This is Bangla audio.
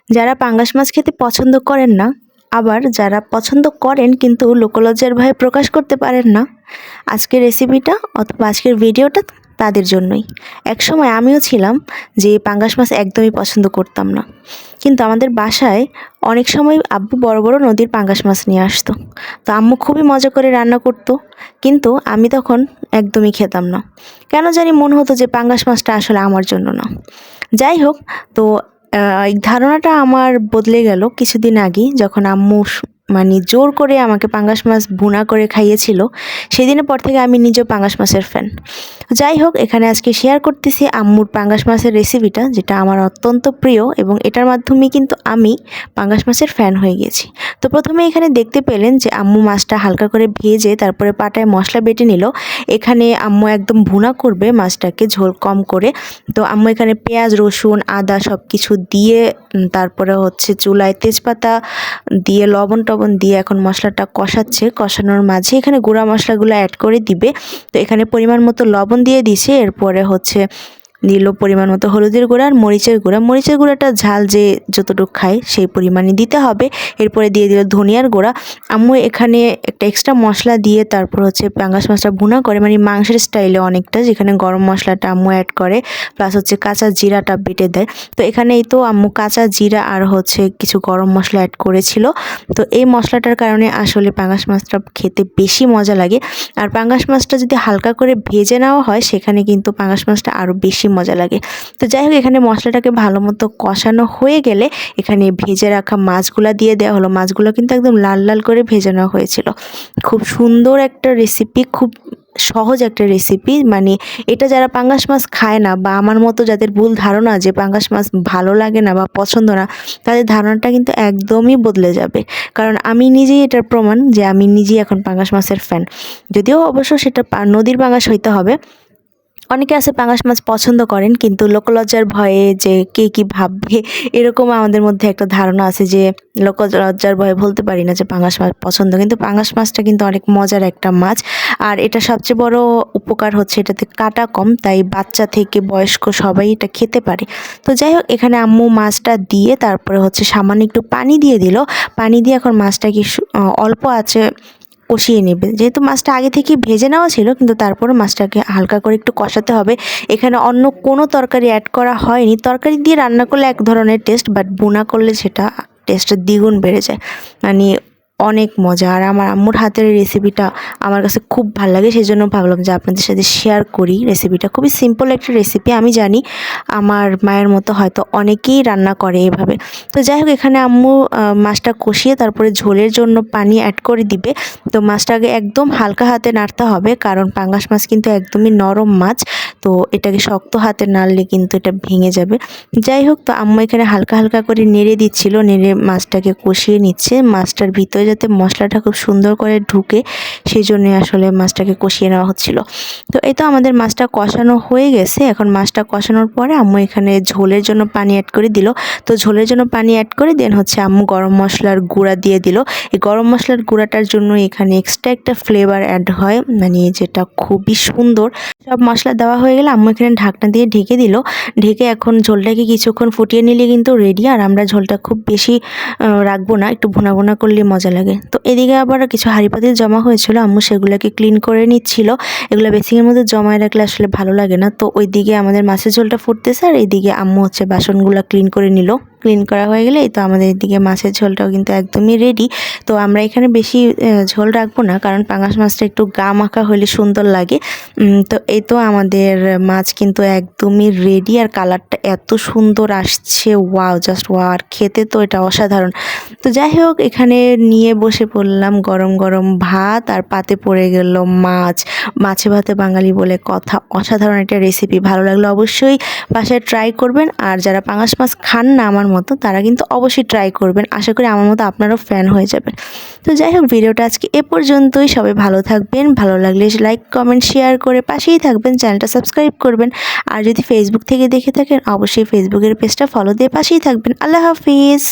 যারা পাঙ্গাস মাছ খেতে পছন্দ করেন না, আবার যারা পছন্দ করেন কিন্তু লোকলজ্জার ভয়ে প্রকাশ করতে পারেন না, আজকের রেসিপিটা অথবা আজকের ভিডিওটা তাদের জন্যই। একসময় আমিও ছিলাম যে পাঙ্গাস মাছ একদমই পছন্দ করতাম না, কিন্তু আমাদের বাসায় অনেক সময় আব্বু বড় বড় নদীর পাঙ্গাস মাছ নিয়ে আসতো। তো আম্মু খুবই মজা করে রান্না করতো, কিন্তু আমি তখন একদমই খেতাম না। কেন জানি মনে হতো যে পাঙ্গাস মাছটা আসলে আমার জন্য না। যাই হোক, তো এই ধারণাটা আমার বদলে গেল কিছুদিন আগেই, যখন আম্মু মানে জোর করে আমাকে পাঙ্গাস মাছ ভুনা করে খাইয়েছিল। সেদিনের পর থেকে আমি নিজেও পাঙ্গাস মাছের ফ্যান। যাই হোক, এখানে আজকে শেয়ার করতেছি আম্মুর পাঙ্গাস মাছের রেসিপিটা, যেটা আমার অত্যন্ত প্রিয় এবং এটার মাধ্যমে কিন্তু আমি পাঙ্গাস মাছের ফ্যান হয়ে গেছি। তো প্রথমে এখানে দেখতে পেলেন যে আম্মু মাছটা হালকা করে ভেজে তারপরে পাটায় মশলা বেটে নিল। এখানে আম্মু একদম ভুনা করবে মাছটাকে, ঝোল কম করে। তো আম্মু এখানে পেঁয়াজ, রসুন, আদা সব কিছু দিয়ে তারপরে হচ্ছে চুলায় তেজপাতা দিয়ে লবণ টবণ দিয়ে এখন মশলাটা কষাচ্ছে। কষানোর মাঝে এখানে গুঁড়া মশলাগুলো অ্যাড করে দিবে। তো এখানে পরিমাণ মতো লবণ দিয়ে দিছে, এরপরে হচ্ছে দিল পরিমাণ মতো হলুদের গুঁড়া আর মরিচের গুঁড়া। মরিচের গুঁড়াটা ঝাল যে যতটুকু খায় সেই পরিমাণে দিতে হবে। এরপরে দিয়ে দিল ধনিয়ার গুঁড়া। আম্মু এখানে একটা এক্সট্রা মশলা দিয়ে তারপর হচ্ছে পাঙ্গাস মাছটা ভুনা করে, মানে মাংসের স্টাইলে অনেকটা, যেখানে গরম মশলাটা আম্মু অ্যাড করে, প্লাস হচ্ছে কাঁচা জিরাটা বেটে দেয়। তো এখানে এই তো আম্মু কাঁচা জিরা আর হচ্ছে কিছু গরম মশলা অ্যাড করেছিল। তো এই মশলাটার কারণে আসলে পাঙ্গাস মাছটা খেতে বেশি মজা লাগে। আর পাঙ্গাস মাছটা যদি হালকা করে ভেজে নেওয়া হয়, সেখানে কিন্তু পাঙ্গাস মাছটা আরও বেশি মজা লাগে। তো যাই হোক, এখানে মশলাটাকে ভালো মতো কষানো হয়ে গেলে এখানে ভেজে রাখা মাছগুলা দিয়ে দেওয়া হলো। মাছগুলো কিন্তু একদম লাল লাল করে ভেজে নেওয়া হয়েছিল। খুব সুন্দর একটা রেসিপি, খুব সহজ একটা রেসিপি। মানে এটা যারা পাঙ্গাস মাছ খায় না, বা আমার মতো যাদের ভুল ধারণা যে পাঙ্গাস মাছ ভালো লাগে না বা পছন্দ না, তাদের ধারণাটা কিন্তু একদমই বদলে যাবে। কারণ আমি নিজেই এটার প্রমাণ যে আমি নিজেই এখন পাঙ্গাস মাছের ফ্যান। যদিও অবশ্য সেটা নদীর পাঙ্গাস হইতে হবে। অনেকে আছে পাঙ্গাস মাছ পছন্দ করেন, কিন্তু লোকলজ্জার ভয়ে যে কে কী ভাববে, এরকম আমাদের মধ্যে একটা ধারণা আছে যে লোকলজ্জার ভয়ে বলতে পারি না যে পাঙ্গাস মাছ পছন্দ। কিন্তু পাঙ্গাস মাছটা কিন্তু অনেক মজার একটা মাছ। আর এটা সবচেয়ে বড় উপকার হচ্ছে এটাতে কাটা কম, তাই বাচ্চা থেকে বয়স্ক সবাই এটা খেতে পারে। তো যাই হোক, এখানে আম্মু মাছটা দিয়ে তারপরে হচ্ছে সামান্য একটু পানি দিয়ে দিল। পানি দিয়ে এখন মাছটাকে অল্প আছে কষিয়ে নেবে। যেহেতু মাছটা আগে থেকে ভেজে নেওয়া ছিল, কিন্তু তারপরও মাছটাকে হালকা করে একটু কষাতে হবে। এখানে অন্য কোনো তরকারি অ্যাড করা হয়নি। তরকারি দিয়ে রান্না করলে এক ধরনের টেস্ট, বাট ভুনা করলে সেটা টেস্টটা দ্বিগুণ বেড়ে যায়। মানে অনেক মজা। আর আমার আম্মুর হাতের রেসিপিটা আমার কাছে খুব ভালো লাগে, সেই জন্য ভাবলাম যে আপনাদের সাথে শেয়ার করি রেসিপিটা। খুবই সিম্পল একটা রেসিপি, আমি জানি আমার মায়ের মতো হয়তো অনেকেই রান্না করে এভাবে। তো যাই হোক, এখানে আম্মু মাছটা কষিয়ে তারপরে ঝোলের জন্য পানি অ্যাড করে দিবে। তো মাছটাকে একদম হালকা হাতে নাড়তে হবে, কারণ পাঙ্গাস মাছ কিন্তু একদমই নরম মাছ। তো এটাকে শক্ত হাতে নাড়লে কিন্তু এটা ভেঙে যাবে। যাই হোক, তো আম্মু এখানে হালকা হালকা করে নেড়ে দিচ্ছিল, নেড়ে মাছটাকে কষিয়ে নিচ্ছে। মাছটার ভিতরে যাতে মশলাটা খুব সুন্দর করে ঢুকে, সেই জন্যই আসলে মাছটাকে কষিয়ে নেওয়া হচ্ছিল। তো এই তো আমাদের মাছটা কষানো হয়ে গেছে। এখন মাছটা কষানোর পরে আম্মু এখানে ঝোলের জন্য পানি অ্যাড করে দিল। তো ঝোলের জন্য পানি অ্যাড করে দেন হচ্ছে আম্মু গরম মশলার গুঁড়া দিয়ে দিল। এই গরম মশলার গুঁড়াটার জন্য এখানে এক্সট্রা একটা ফ্লেভার অ্যাড হয়, মানে যেটা খুবই সুন্দর। সব মশলা দেওয়া হয়ে গেলে আম্মু এখানে ঢাকনা দিয়ে ঢেকে দিল। ঢেকে এখন ঝোলটাকে কিছুক্ষণ ফুটিয়ে নিলে কিন্তু রেডি। আর আমরা ঝোলটা খুব বেশি রাখবো না, একটু ভুনা ভুনা করলে মজা লাগে। তো এদিকে আবার কিছু হাঁড়ি পাতিল জমা হয়েছিল, আম্মু সেগুলোকে ক্লিন করে নিচ্ছিল। এগুলো বেসিংয়ের মধ্যে জমায় রাখলে আসলে ভালো লাগে না। তো ওইদিকে আমাদের মাছের ঝোলটা ফুটতেছে, আর এইদিকে আম্মু হচ্ছে বাসনগুলো ক্লিন করে নিল। ক্লিন করা হয়ে গেলে এই তো আমাদের এদিকে মাছের ঝোলটাও কিন্তু একদমই রেডি। তো আমরা এখানে বেশি ঝোল রাখবো না, কারণ পাঙ্গাস মাছটা একটু গা মাখা হলে সুন্দর লাগে। তো এই তো আমাদের মাছ কিন্তু একদমই রেডি। আর কালারটা এত সুন্দর আসছে, ওয়াও, জাস্ট ওয়াও। আর খেতে তো এটা অসাধারণ। তো যাই হোক, এখানে নিয়ে বসে পড়লাম গরম গরম ভাত, আর পাতে পড়ে গেল মাছ। মাছে ভাতে বাঙালি বলে কথা। অসাধারণ একটা রেসিপি। ভালো লাগলে অবশ্যই বাসায় ট্রাই করবেন। আর যারা পাঙ্গাস মাছ খান না আমার মতো, তারা কিন্তু অবশ্যই ট্রাই করবেন। আশা করি আমার মতো আপনারাও ফ্যান হয়ে যাবেন। তো যাই হোক, ভিডিওটা আজকে এ পর্যন্তই। সবাই ভালো থাকবেন, ভালো লাগলে লাইক কমেন্ট শেয়ার করে পাশেই থাকবেন, চ্যানেলটা সাবস্ক্রাইব করবেন। আর যদি ফেসবুক থেকে দেখে থাকেন, অবশ্যই ফেসবুকের পেজটা ফলো দিয়ে পাশেই থাকবেন। আল্লাহ হাফিজ।